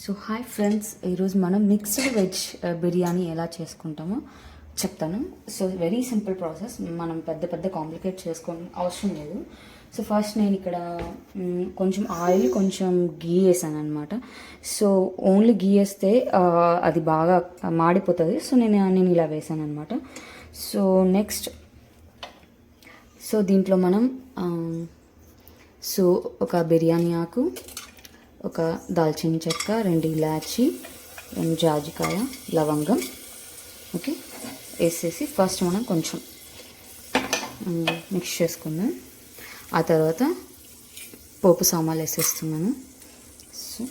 So hi friends, ఈరోజు మనం mixed veg biryani ఎలా చేసుకుంటామో చెప్తాను. సో వెరీ సింపుల్ ప్రాసెస్, మనం పెద్ద పెద్ద కాంప్లికేట్ చేసుకోని అవసరం లేదు. సో ఫస్ట్ నేను ఇక్కడ కొంచెం ఆయిల్ కొంచెం గీ వేసాను అనమాట. సో ఓన్లీ గీ వేస్తే అది బాగా మాడిపోతుంది. సో నేను ఇలా వేసాను అనమాట. సో నెక్స్ట్ దీంట్లో మనం ఒక బిర్యానీ ఆకు, ఒక దాల్చిన చెక్క, 2 ఇలాచి, 2 జాజికాయ, లవంగం ఓకే వేసేసి ఫస్ట్ మనం కొంచెం మిక్స్ చేసుకుందాం. ఆ తర్వాత పోపు సామాన్లు వేసేస్తున్నాను. సో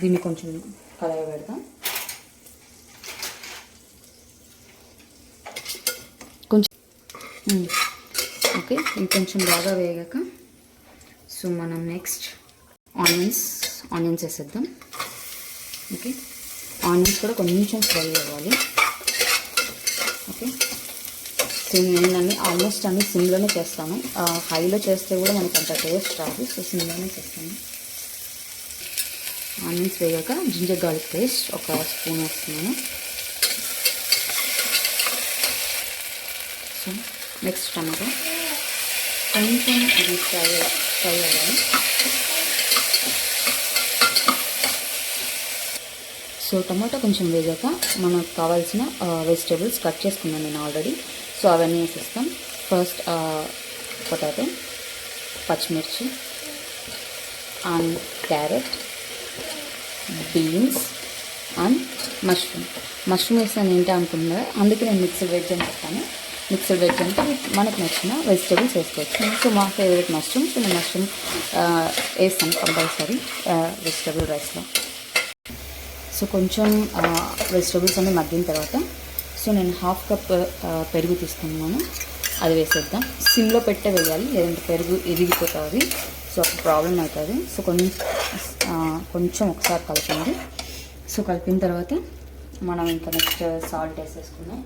దీన్ని కొంచెం కలయ పెడదాం. కొంచెం ఓకే, ఇది కొంచెం బాగా వేగాక సో మనం నెక్స్ట్ ఆనియన్స్ వేసేద్దాం. ఓకే, ఆనియన్స్ కూడా కొంచెం ఫ్రై అవ్వాలి. ఓకే, సో నేను ఆల్మోస్ట్ అన్ని సిమ్లోనే చేస్తాను. హైలో చేస్తే కూడా మనకు అంత టేస్ట్ రాదు. సో సిమ్లోనే చేస్తాను. ఆనియన్స్ వేగాక జింజర్ గార్లిక్ పేస్ట్ ఒక స్పూన్ వేస్తున్నాను. సో నెక్స్ట్ టమాటో కొంచెం ఇది ఫ్రై అవ్వాలి. సో టమాటో కొంచెం వేగాక మనకు కావాల్సిన వెజిటేబుల్స్ కట్ చేసుకున్నాను నేను ఆల్రెడీ. సో అవన్నీ వేసేస్తాం. ఫస్ట్ పొటాటో, పచ్చిమిర్చి and carrot, beans and mushroom వేసాను ఏంటి అనుకున్నా, అందుకే నేను మిక్స్డ్ వెజ్ అని చెప్తాను. మిక్స్డ్ వెజ్ అంటే మనకు నచ్చిన వెజిటేబుల్స్ వేసుకోవచ్చు. సో మా ఫేవరెట్ మష్రూమ్. సో నేను మష్రూమ్ వేస్తాను కంపల్సరీ వెజిటేబుల్ రైస్లో. సో కొంచెం వెజిటేబుల్స్ అన్నీ మగ్గిన తర్వాత సో నేను 1/2 కప్ పెరుగు తీసుకున్నాను. అది వేసేద్దాం. సిమ్లో పెట్టే వేయాలి, లేదంటే పెరుగు ఇరిగిపోతుంది. సో అప్పుడు ప్రాబ్లం అవుతుంది. సో కొంచెం ఒకసారి కలపండి. సో కలిపిన తర్వాత మనం ఇంకా నెక్స్ట్ సాల్ట్ వేసేసుకున్నాం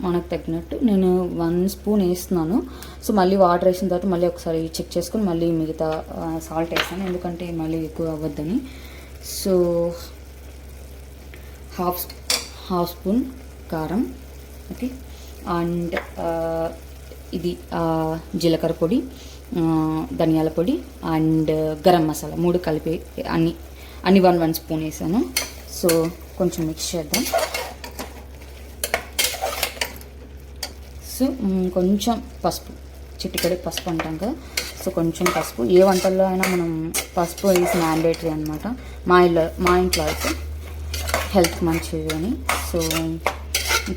మనకు తగ్గినట్టు. నేను 1 స్పూన్ వేస్తున్నాను. సో మళ్ళీ వాటర్ వేసిన తర్వాత మళ్ళీ ఒకసారి చెక్ చేసుకొని మళ్ళీ మిగతా సాల్ట్ వేస్తాను, ఎందుకంటే మళ్ళీ ఎక్కువ అవ్వద్దని. సో హాఫ్ స్పూన్ కారం ఓకే, అండ్ ఇది జీలకర్ర పొడి, ధనియాల పొడి అండ్ గరం మసాలా 3 కలిపి అన్ని 1 స్పూన్ వేసాను. సో కొంచెం మిక్స్ చేద్దాం. సో కొంచెం పసుపు, చిటికెడు పసుపు అంటాం కదా. సో కొంచెం పసుపు, ఏ వంటల్లో అయినా మనం పసుపు వేసి మ్యాండేటరీ అనమాట. మా ఇంట్లో అయితే హెల్త్ మంచిది అని. సో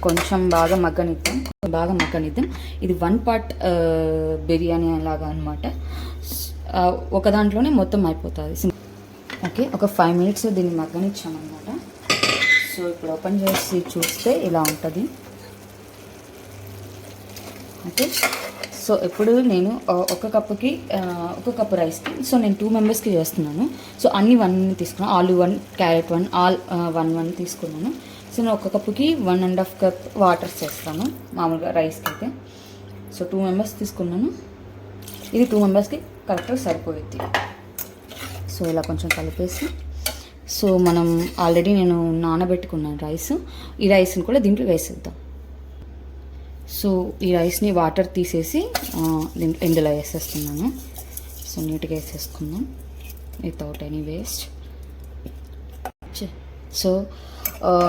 కొంచెం బాగా మగ్గనిద్దాం. ఇది 1 పార్ట్ బిర్యానీ లాగా అనమాట. ఒక దాంట్లోనే మొత్తం అయిపోతుంది. ఓకే, ఒక 5 మినిట్స్ దీన్ని మగ్గనిచ్చామన్నమాట. సో ఇప్పుడు ఓపెన్ చేసి చూస్తే ఇలా ఉంటుంది. ఓకే, సో ఇప్పుడు నేను ఒక కప్పు రైస్కి సో నేను 2 మెంబర్స్కి చేస్తున్నాను. సో అన్ని 1 తీసుకున్నాను. ఆలు 1, క్యారెట్ 1, ఆల్ 1 తీసుకున్నాను. సో నేను ఒక కప్పుకి 1.5 కప్ వాటర్ చేస్తాను మామూలుగా రైస్కి అయితే. సో 2 మెంబర్స్ తీసుకున్నాను. ఇది 2 మెంబర్స్కి కరెక్ట్గా సరిపోయింది. సో ఇలా కొంచెం కలిపేసి సో మనం ఆల్రెడీ నేను నానబెట్టుకున్నాను రైస్. ఈ రైస్ని కూడా దీంట్లో వేసేద్దాం. సో ఈ రైస్ని వాటర్ తీసేసి ఇందులో వేసేస్తున్నాను. సో నీట్గా వేసేసుకుందాం వితౌట్ ఎనీ వేస్ట్. సో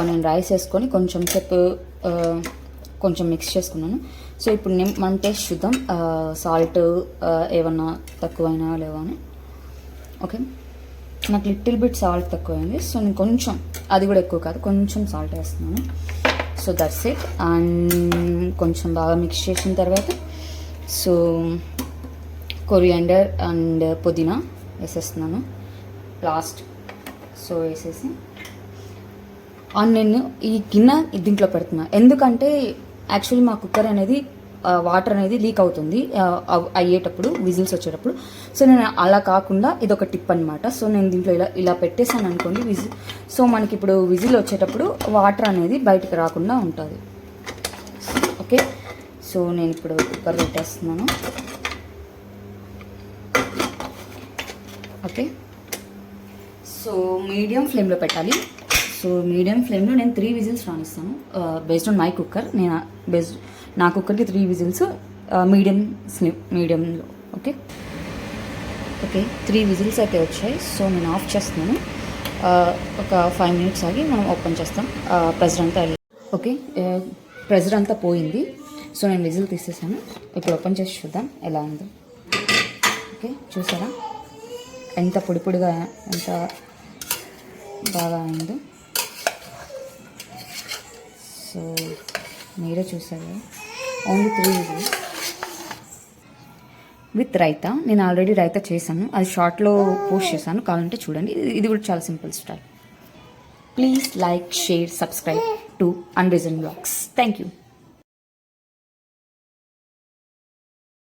నేను రైస్ వేసుకొని కొంచెం సేపు కొంచెం మిక్స్ చేసుకున్నాను. సో ఇప్పుడు మనం టేస్ట్ చూద్దాం, సాల్ట్ ఏమన్నా తక్కువైనా లేవా అని. ఓకే, నాకు లిటిల్ బిట్ సాల్ట్ తక్కువైంది. సో నేను కొంచెం, అది కూడా ఎక్కువ కాదు, కొంచెం సాల్ట్ వేస్తున్నాను. So that's it. అండ్ కొంచెం బాగా మిక్స్ చేసిన తర్వాత సో కొరియాండర్ అండ్ పుదీనా వేసేస్తున్నాను లాస్ట్. సో వేసేసి నేను ఈ గిన్నె దీంట్లో పెడుతున్నాను, ఎందుకంటే యాక్చువల్లీ మా కుక్కర్ అనేది వాటర్ అనేది లీక్ అవుతుంది అయ్యేటప్పుడు, విజిల్స్ వచ్చేటప్పుడు. సో నేను అలా కాకుండా ఇదొక టిప్ అనమాట. సో నేను దీంట్లో ఇలా పెట్టేసాను అనుకోండి విజిల్. సో మనకి ఇప్పుడు విజిల్ వచ్చేటప్పుడు వాటర్ అనేది బయటకు రాకుండా ఉంటుంది. ఓకే, సో నేను ఇప్పుడు కుక్కర్ పెట్టేస్తున్నాను. ఓకే, సో మీడియం ఫ్లేమ్లో పెట్టాలి. సో మీడియం ఫ్లేమ్లో నేను 3 విజిల్స్ రానిస్తాను. బేస్డ్ ఆన్ మై కుక్కర్, నేను నా కుక్కర్కి 3 విజిల్స్, మీడియంలో. ఓకే 3 విజిల్స్ అయితే వచ్చాయి. సో నేను ఆఫ్ చేస్తున్నాను. ఒక 5 మినిట్స్ ఆగి మనం ఓపెన్ చేస్తాం. ప్రెజర్ అంతా ఓకే, ప్రెజర్ అంతా పోయింది. సో నేను విజిల్ తీసేసాను. ఇప్పుడు ఓపెన్ చేసి చూద్దాం ఎలా ఉందో. ఓకే, చూసారా ఎంత పొడి పొడిగా, ఎంత బాగా అయిందో. సో మీరే చూసారు, ఓన్లీ 3 విజిల్స్ విత్ రైతా. నేను ఆల్రెడీ రైతా చేశాను, అది షార్ట్లో పోస్ట్ చేశాను, కావాలంటే చూడండి. ఇది కూడా చాలా simple style. Please like, share, subscribe to Unreason vlogs. Thank you.